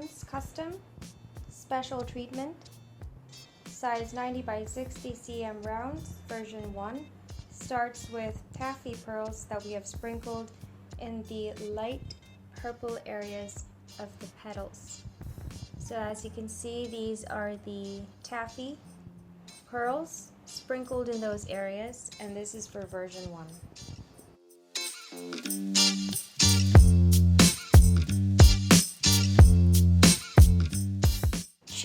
Blossoms Custom Special Treatment, size 90 by 60 cm rounds, version 1. Starts with Taffy Pearls that we have sprinkled in the light purple areas of the petals. So as you can see, these are the Taffy Pearls sprinkled in those areas, and this is for version 1.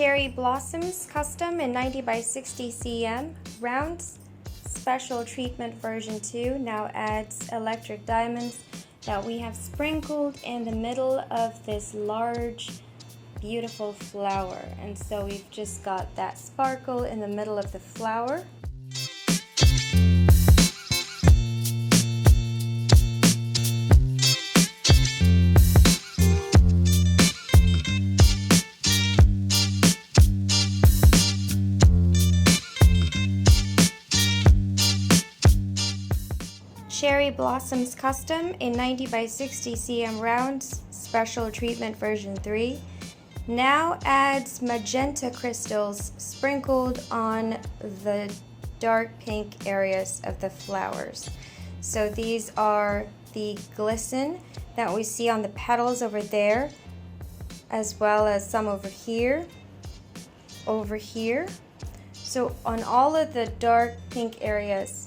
Cherry Blossoms Custom in 90 by 60 cm rounds, special treatment version 2 now adds electric diamonds that we have sprinkled in the middle of this large beautiful flower, and so we've just got that sparkle in the middle of the flower. Cherry Blossoms Custom in 90 by 60 cm rounds, special treatment version 3 now adds Magenta Crystals sprinkled on the dark pink areas of the flowers. So these are the glisten that we see on the petals over there, as well as some over here. So on all of the dark pink areas,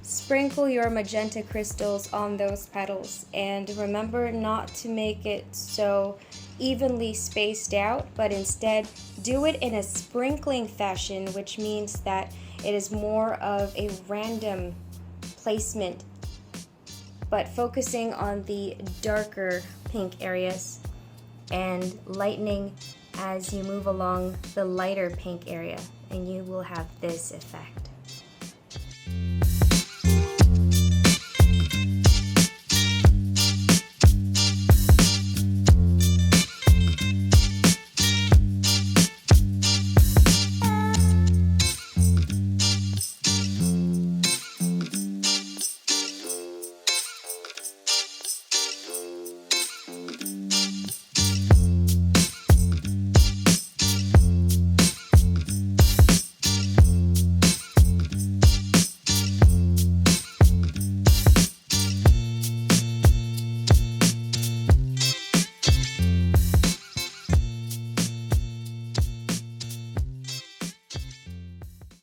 sprinkle your magenta crystals on those petals, and remember not to make it so evenly spaced out, but instead do it in a sprinkling fashion, which means that it is more of a random placement, but focusing on the darker pink areas and lightening as you move along the lighter pink area, and you will have this effect.